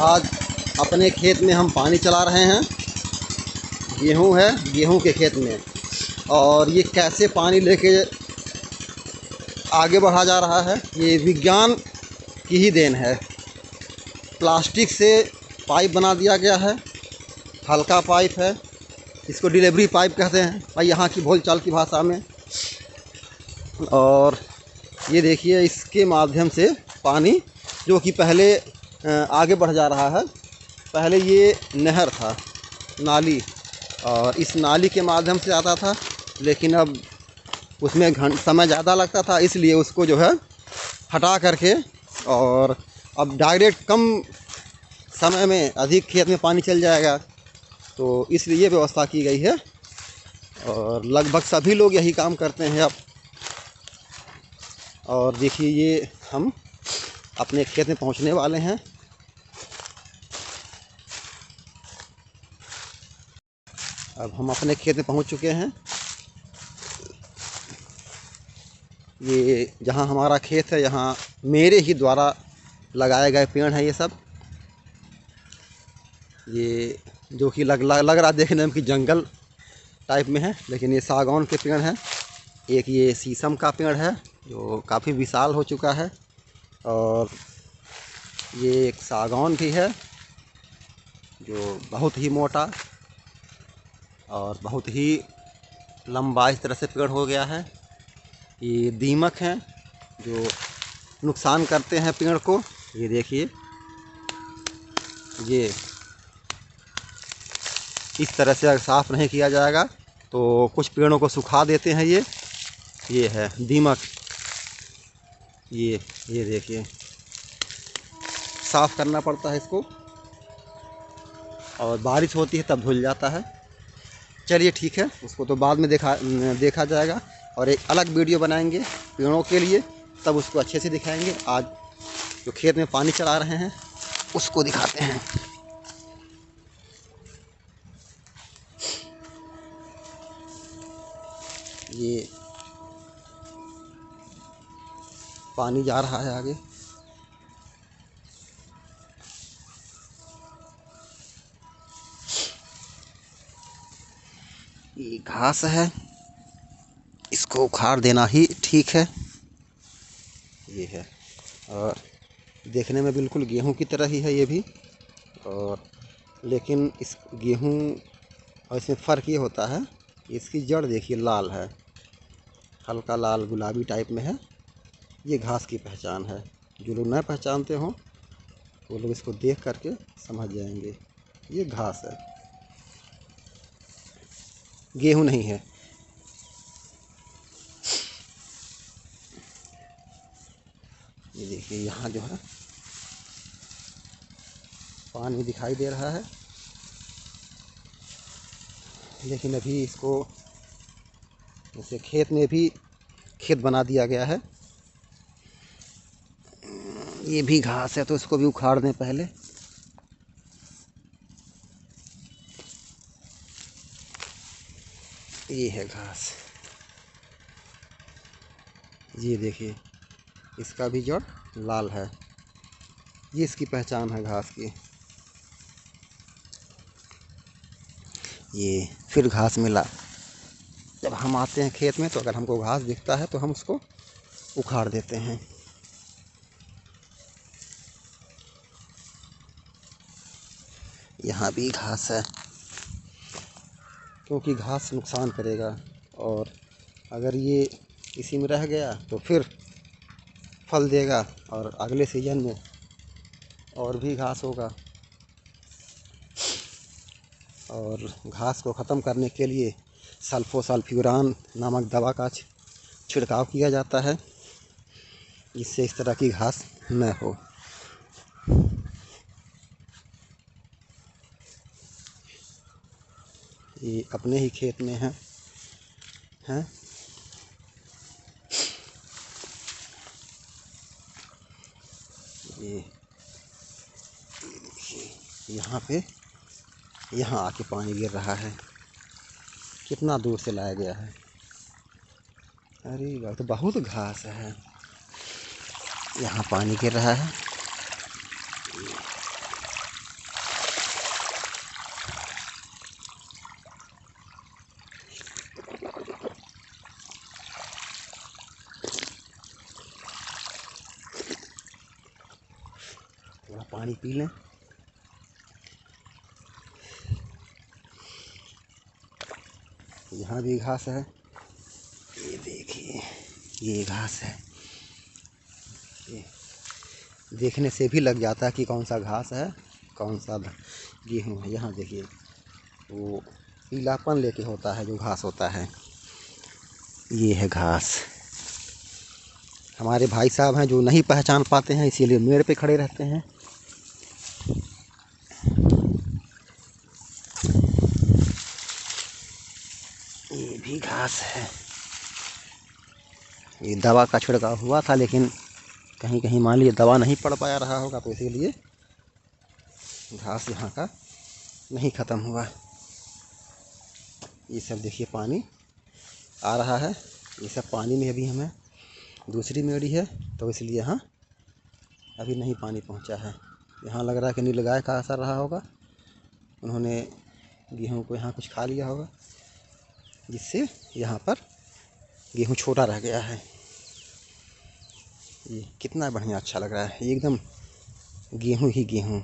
आज अपने खेत में हम पानी चला रहे हैं। गेहूं है, गेहूं के खेत में, और ये कैसे पानी लेके आगे बढ़ा जा रहा है, ये विज्ञान की ही देन है। प्लास्टिक से पाइप बना दिया गया है, हल्का पाइप है, इसको डिलीवरी पाइप कहते हैं भाई यहाँ की बोलचाल की भाषा में। और ये देखिए, इसके माध्यम से पानी जो कि पहले आगे बढ़ जा रहा है। पहले ये नहर था, नाली, और इस नाली के माध्यम से आता था, लेकिन अब उसमें समय ज़्यादा लगता था, इसलिए उसको जो है हटा करके और अब डायरेक्ट कम समय में अधिक खेत में पानी चल जाएगा, तो इसलिए ये व्यवस्था की गई है। और लगभग सभी लोग यही काम करते हैं अब। और देखिए, ये हम अपने खेत में पहुंचने वाले हैं। अब हम अपने खेत में पहुंच चुके हैं। ये जहां हमारा खेत है, यहाँ मेरे ही द्वारा लगाए गए पेड़ हैं ये सब। ये जो कि लग रहा देखने में कि जंगल टाइप में है, लेकिन ये सागौन के पेड़ हैं। एक ये शीशम का पेड़ है जो काफ़ी विशाल हो चुका है, और ये एक सागौन भी है जो बहुत ही मोटा और बहुत ही लंबा इस तरह से पेड़ हो गया है। ये दीमक हैं जो नुकसान करते हैं पेड़ को। ये देखिए, ये इस तरह से अगर साफ़ नहीं किया जाएगा तो कुछ पेड़ों को सुखा देते हैं। ये है दीमक। ये देखिए, साफ़ करना पड़ता है इसको, और बारिश होती है तब धुल जाता है। चलिए ठीक है, उसको तो बाद में देखा जाएगा, और एक अलग वीडियो बनाएंगे पेड़ों के लिए, तब उसको अच्छे से दिखाएंगे। आज जो खेत में पानी चला रहे हैं उसको दिखाते हैं। ये पानी जा रहा है आगे। ये घास है, इसको उखाड़ देना ही ठीक है। ये है, और देखने में बिल्कुल गेहूं की तरह ही है ये भी। और लेकिन इस गेहूं और इसमें फ़र्क ये होता है, इसकी जड़ देखिए लाल है, हल्का लाल गुलाबी टाइप में है। ये घास की पहचान है। जो लोग नहीं पहचानते हों वो लोग इसको देख करके समझ जाएंगे, ये घास है, गेहूं नहीं है। ये देखिए, यहाँ जो है पानी दिखाई दे रहा है, लेकिन अभी इसको जैसे खेत में भी खेत बना दिया गया है। ये भी घास है, तो इसको भी उखाड़ दें पहले। ये है घास, ये देखिए, इसका भी जड़ लाल है। ये इसकी पहचान है घास की। ये फिर घास मिला। जब हम आते हैं खेत में तो अगर हमको घास दिखता है तो हम उसको उखाड़ देते हैं। यहाँ भी घास है, क्योंकि घास नुकसान करेगा, और अगर ये इसी में रह गया तो फिर फल देगा, और अगले सीजन में और भी घास होगा। और घास को ख़त्म करने के लिए सल्फोसाल्फ्यूरान नामक दवा का छिड़काव किया जाता है, जिससे इस तरह की घास न हो। ये अपने ही खेत में हैं। ये यहाँ पे, यहाँ आके पानी गिर रहा है। कितना दूर से लाया गया है। अरे वाह, तो बहुत घास है। यहाँ पानी गिर रहा है। पानी पी लें। यहाँ भी घास है, ये देखिए ये घास है। ये देखने से भी लग जाता है कि कौन सा घास है, कौन सा गेहूँ है। यहाँ देखिए वो पीलापन लेके होता है जो घास होता है, ये है घास। हमारे भाई साहब हैं जो नहीं पहचान पाते हैं, इसीलिए मेड़ पे खड़े रहते हैं। ये भी घास है। ये दवा का छिड़काव हुआ था, लेकिन कहीं कहीं मान लीजिए दवा नहीं पड़ पाया रहा होगा, तो इसीलिए घास यहाँ का नहीं ख़त्म हुआ। ये सब देखिए पानी आ रहा है, ये सब पानी में अभी हमें दूसरी मेड़ी है, तो इसलिए यहाँ अभी नहीं पानी पहुँचा है। यहाँ लग रहा है कि नीलगाय का असर रहा होगा, उन्होंने गेहूँ को यहाँ कुछ खा लिया होगा, जिससे यहाँ पर गेहूँ छोटा रह गया है। ये कितना बढ़िया अच्छा लग रहा है, एकदम गेहूँ ही गेहूँ।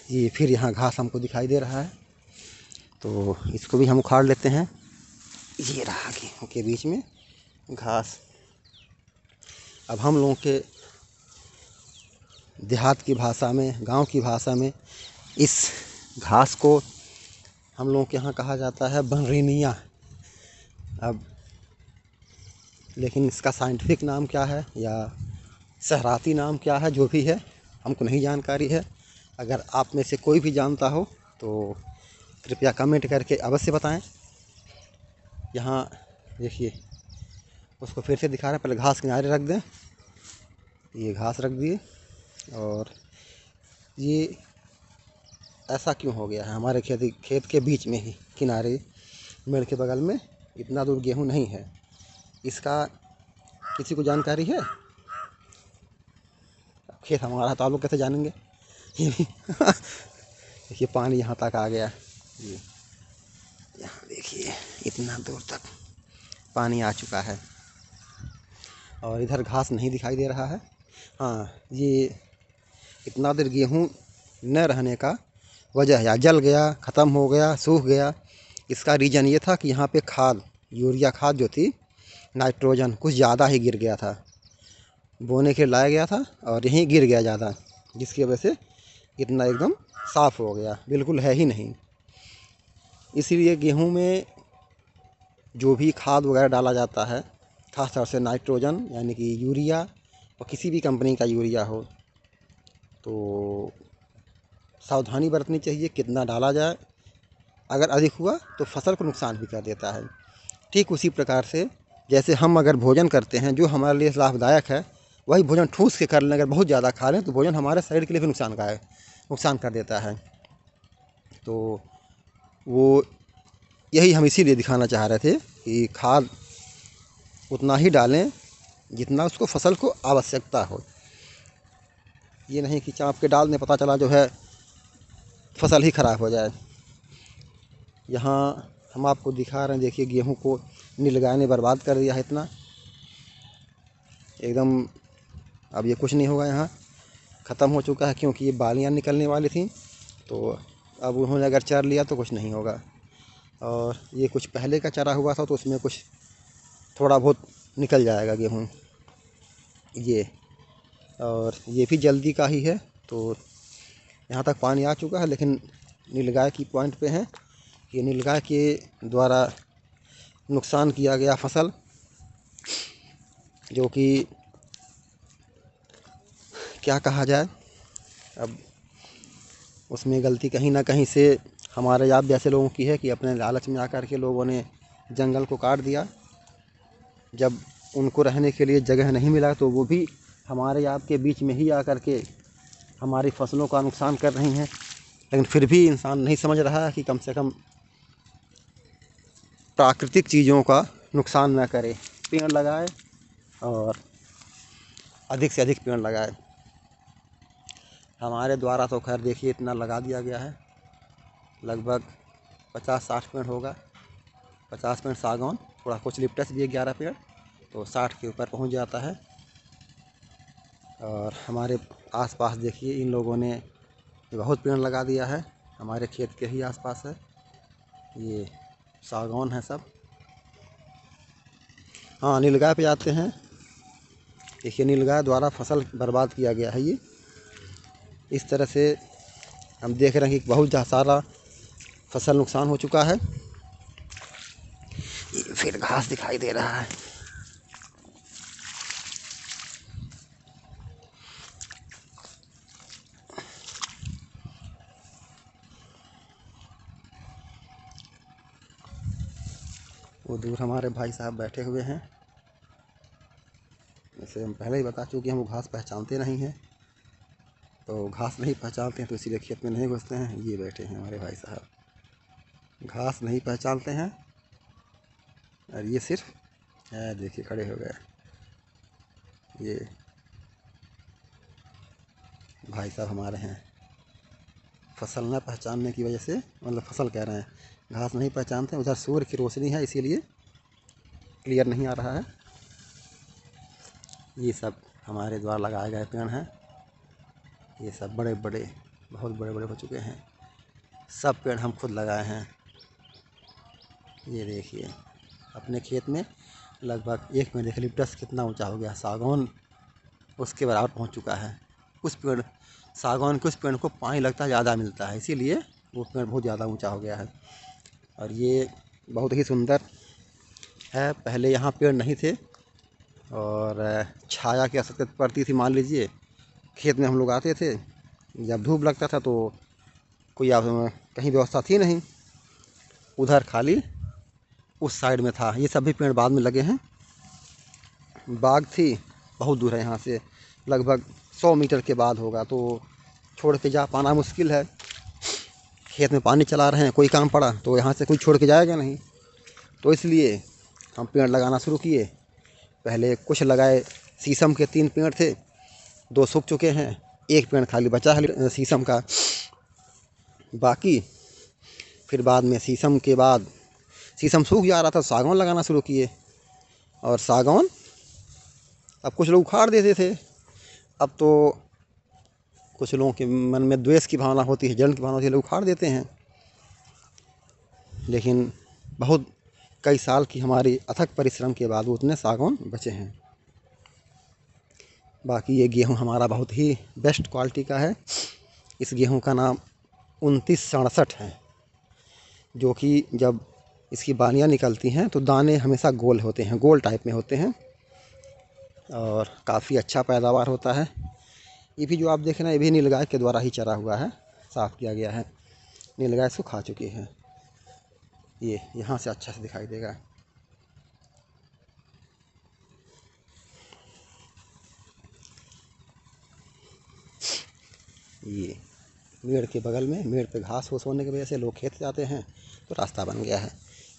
ये फिर यहाँ घास हमको दिखाई दे रहा है, तो इसको भी हम उखाड़ लेते हैं। ये रहा गेहूँ के बीच में घास। अब हम लोगों के देहात की भाषा में, गांव की भाषा में इस घास को हम लोगों के यहाँ कहा जाता है बनरीनिया। अब लेकिन इसका साइंटिफिक नाम क्या है या शहराती नाम क्या है, जो भी है हमको नहीं जानकारी है। अगर आप में से कोई भी जानता हो तो कृपया कमेंट करके अवश्य बताएं। यहाँ देखिए उसको फिर से दिखा रहे हैं, पहले घास किनारे रख दें। ये घास रख दिए, और ये ऐसा क्यों हो गया है हमारे खेत के बीच में ही, किनारे मेड़ के बगल में इतना दूर गेहूं नहीं है। इसका किसी को जानकारी है? खेत हमारा तो आप लोग कैसे जानेंगे? देखिए पानी यहाँ तक आ गया। ये यहाँ देखिए इतना दूर तक पानी आ चुका है, और इधर घास नहीं दिखाई दे रहा है। हाँ, ये इतना देर गेहूँ न रहने का वजह, या जल गया, ख़त्म हो गया, सूख गया, इसका रीज़न ये था कि यहाँ पे खाद, यूरिया खाद जो थी, नाइट्रोजन कुछ ज़्यादा ही गिर गया था। बोने के लाया गया था और यहीं गिर गया ज़्यादा, जिसकी वजह से इतना एकदम साफ़ हो गया, बिल्कुल है ही नहीं। इसीलिए गेहूं में जो भी खाद वगैरह डाला जाता है, खास तौर से नाइट्रोजन यानी कि यूरिया, और किसी भी कंपनी का यूरिया हो, तो सावधानी बरतनी चाहिए कितना डाला जाए। अगर अधिक हुआ तो फसल को नुकसान भी कर देता है। ठीक उसी प्रकार से जैसे हम अगर भोजन करते हैं जो हमारे लिए लाभदायक है, वही भोजन ठूस के कर लें, अगर बहुत ज़्यादा खा लें तो भोजन हमारे शरीर के लिए भी नुकसान कर देता है। तो वो यही हम इसीलिए दिखाना चाह रहे थे कि खाद उतना ही डालें जितना उसको फसल को आवश्यकता हो। ये नहीं कि चाँप के डाल दें, पता चला जो है फसल ही ख़राब हो जाए। यहाँ हम आपको दिखा रहे हैं, देखिए गेहूं को नीलगाय ने बर्बाद कर दिया है इतना एकदम। अब ये कुछ नहीं होगा, यहाँ ख़त्म हो चुका है, क्योंकि ये बालियाँ निकलने वाली थी, तो अब उन्होंने अगर चर लिया तो कुछ नहीं होगा। और ये कुछ पहले का चरा हुआ था, तो उसमें कुछ थोड़ा बहुत निकल जाएगा गेहूँ ये। और ये भी जल्दी का ही है, तो यहाँ तक पानी आ चुका है, लेकिन नीलगाय की पॉइंट पे है कि नीलगाय के द्वारा नुकसान किया गया फसल, जो कि क्या कहा जाए, अब उसमें गलती कहीं ना कहीं से हमारे आप जैसे लोगों की है कि अपने लालच में आकर के लोगों ने जंगल को काट दिया। जब उनको रहने के लिए जगह नहीं मिला, तो वो भी हमारे आपके बीच में ही आकर के हमारी फसलों का नुकसान कर रही हैं। लेकिन फिर भी इंसान नहीं समझ रहा है कि कम से कम प्राकृतिक चीज़ों का नुकसान न करे, पेड़ लगाए और अधिक से अधिक पेड़ लगाए। हमारे द्वारा तो खैर देखिए इतना लगा दिया गया है, लगभग 50-60 पेड़ होगा। 50 पेड़ सागौन, थोड़ा कुछ लिप्टस भी 11 पेड़, तो 60 के ऊपर पहुंच जाता है। और हमारे आसपास देखिए इन लोगों ने बहुत पेड़ लगा दिया है, हमारे खेत के ही आसपास है। ये सागौन है सब। हाँ, नीलगाय पे जाते हैं। देखिए नीलगाय द्वारा फसल बर्बाद किया गया है। ये इस तरह से हम देख रहे हैं कि बहुत सारा फसल नुकसान हो चुका है। ये फिर घास दिखाई दे रहा है। वो दूर हमारे भाई साहब बैठे हुए हैं। जैसे हम पहले ही बता चुके हैं, वो घास पहचानते नहीं हैं, तो घास नहीं पहचानते हैं तो इसीलिए खेत में नहीं घुसते हैं। ये बैठे हैं हमारे भाई साहब, घास नहीं पहचानते हैं और ये सिर्फ है। देखिए खड़े हो गए ये भाई साहब हमारे हैं। फसल न पहचानने की वजह से, मतलब फसल कह रहे हैं, घास नहीं पहचानते। उधर सूर्य की रोशनी है इसीलिए क्लियर नहीं आ रहा है। ये सब हमारे द्वारा लगाए गए पेड़ हैं। ये सब बड़े बड़े, बहुत बड़े बड़े हो चुके हैं। सब पेड़ हम खुद लगाए हैं। ये देखिए अपने खेत में लगभग एक पेड़ यूकलिप्टस कितना ऊंचा हो गया, सागौन उसके बराबर पहुंच चुका है। उस पेड़ सागौन के उस पेड़ को पानी लगता है, ज़्यादा मिलता है, इसीलिए वो पेड़ बहुत ज़्यादा ऊंचा हो गया है। और ये बहुत ही सुंदर है। पहले यहाँ पेड़ नहीं थे और छाया की आवश्यकता पड़ती थी। मान लीजिए खेत में हम लोग आते थे, जब धूप लगता था तो कोई कहीं व्यवस्था थी नहीं, उधर खाली उस साइड में था। ये सभी पेड़ बाद में लगे हैं। बाग थी, बहुत दूर है यहाँ से, लगभग 100 मीटर के बाद होगा, तो छोड़ के जा पाना मुश्किल है। खेत में पानी चला रहे हैं, कोई काम पड़ा तो यहाँ से कोई छोड़ के जाएगा नहीं, तो इसलिए हम पेड़ लगाना शुरू किए। पहले कुछ लगाए, शीशम के 3 पेड़ थे, 2 सूख चुके हैं, 1 पेड़ खाली बचा है शीशम का बाकी। फिर बाद में शीशम के बाद शीशम सूख जा रहा था, सागौन लगाना शुरू किए। और सागौन अब कुछ लोग उखाड़ देते थे, अब तो कुछ लोगों के मन में द्वेष की भावना होती है, जलन की भावना होती है, लोग उखाड़ देते हैं। लेकिन बहुत कई साल की हमारी अथक परिश्रम के बाद उतने सागौन बचे हैं। बाकी ये गेहूँ हमारा बहुत ही बेस्ट क्वालिटी का है। इस गेहूँ का नाम 2967 है, जो कि जब इसकी बालियाँ निकलती हैं तो दाने हमेशा गोल होते हैं, गोल टाइप में होते हैं और काफ़ी अच्छा पैदावार होता है। ये भी जो आप देख रहे हैं, ये भी नीलगाय के द्वारा ही चरा हुआ है, साफ़ किया गया है। नीलगाय इसको खा चुकी है। ये यहाँ से अच्छा से दिखाई देगा। ये मेड़ के बगल में, मेड़ पे घास फूस होने की वजह से लोग खेत जाते हैं तो रास्ता बन गया है।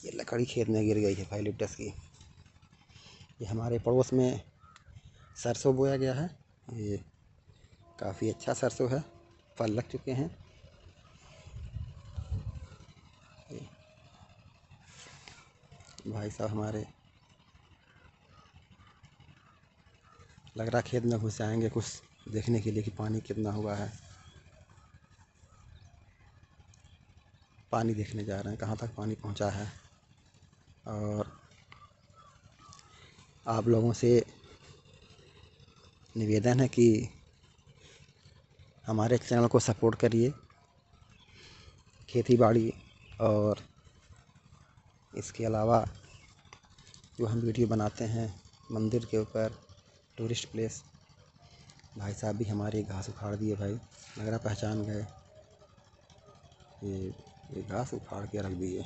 ये लकड़ी खेत में गिर गई है यूकलिप्टस की। ये हमारे पड़ोस में सरसों बोया गया है। ये काफ़ी अच्छा सरसों है, फल लग चुके हैं। भाई साहब हमारे लग रहा खेत में घुस जाएंगे कुछ देखने के लिए कि पानी कितना हुआ है। पानी देखने जा रहे हैं कहाँ तक पानी पहुँचा है। और आप लोगों से निवेदन है कि हमारे चैनल को सपोर्ट करिए। खेती बाड़ी और इसके अलावा जो हम वीडियो बनाते हैं मंदिर के ऊपर, टूरिस्ट प्लेस। भाई साहब भी हमारी घास उखाड़ दिए भाई, लग रहा पहचान गए। ये घास उखाड़ के रख दिए।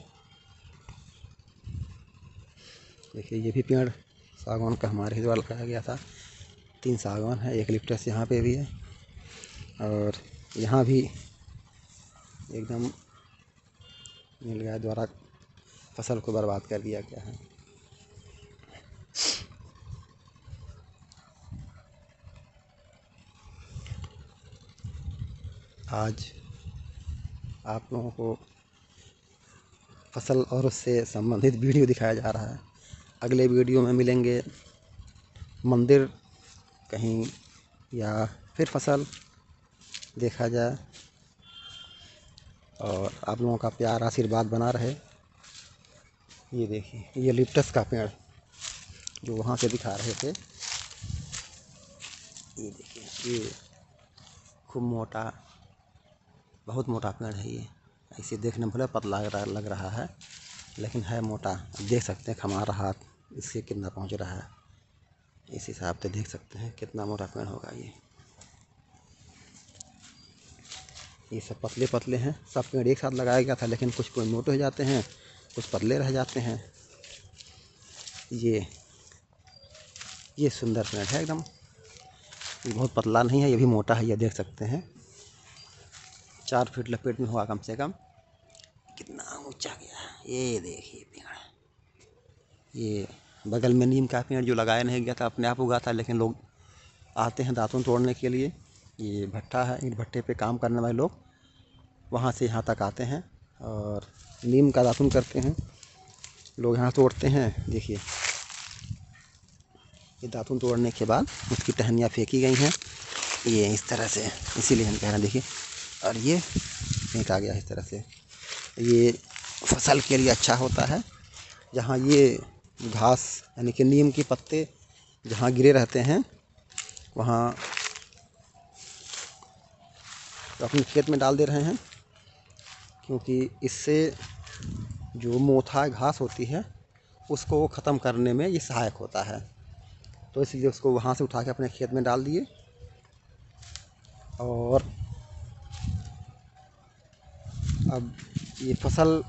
देखिए ये भी पेड़ सागौन का हमारे ही द्वारा लगाया गया था। 3 सागौन है, एक यूकलिप्टस यहाँ पे भी है और यहाँ भी एकदम नीलगाय द्वारा फसल को बर्बाद कर दिया गया है। आज आप लोगों को फसल और उससे संबंधित वीडियो दिखाया जा रहा है। अगले वीडियो में मिलेंगे मंदिर, कहीं या फिर फसल देखा जाए। और आप लोगों का प्यार आशीर्वाद बना रहे। ये देखिए, ये लिप्टस का पेड़ जो वहाँ से दिखा रहे थे, ये देखिए, ये खूब मोटा, बहुत मोटा पेड़ है ये। इसे देखने में भले पतला लग रहा है, लेकिन है मोटा। देख सकते हैं हमारा हाथ इससे कितना पहुँच रहा है, इस हिसाब से देख सकते हैं कितना मोटा पेड़ होगा ये। ये सब पतले पतले हैं। सब पेड़ एक साथ लगाया गया था, लेकिन कुछ पेड़ मोटे हो जाते हैं, कुछ पतले रह जाते हैं। ये सुंदर पेड़ है एकदम। ये बहुत पतला नहीं है, ये भी मोटा है, ये देख सकते हैं। 4 फीट लपेट में हुआ कम से कम। कितना ऊंचा गया, ये देखिए पेड़। ये बगल में नीम का पेड़ जो लगाया नहीं गया था, अपने आप उगा था, लेकिन लोग आते हैं दातुन तोड़ने के लिए। ये भट्टा है, ईंट भट्टे पे काम करने वाले लोग वहाँ से यहाँ तक आते हैं और नीम का दातुन करते हैं। लोग यहाँ तोड़ते हैं। देखिए, ये दातुन तोड़ने के बाद उसकी टहनियाँ फेंकी गई हैं, ये इस तरह से, इसीलिए हम कह रहे हैं। देखिए, और ये फेंका गया इस तरह से। ये फसल के लिए अच्छा होता है। जहाँ ये घास यानी कि नीम के पत्ते जहाँ गिरे रहते हैं, वहाँ तो अपने खेत में डाल दे रहे हैं, क्योंकि इससे जो मोथा घास होती है उसको ख़त्म करने में ये सहायक होता है। तो इसलिए उसको वहाँ से उठा के अपने खेत में डाल दिए। और अब ये फसल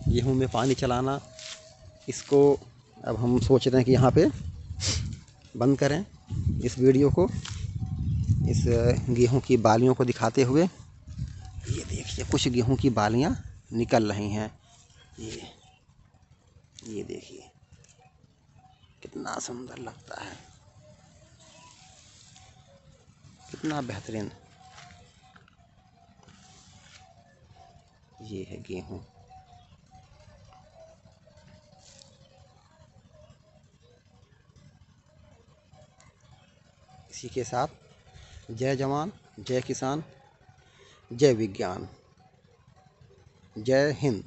गेहूं में पानी चलाना, इसको अब हम सोच रहे हैं कि यहाँ पे बंद करें इस वीडियो को, इस गेहूं की बालियों को दिखाते हुए। ये देखिए, कुछ गेहूं की बालियां निकल रही हैं। ये देखिए कितना सुंदर लगता है, कितना बेहतरीन। ये है गेहूं। इसी के साथ जय जवान, जय किसान, जय विज्ञान, जय हिंद।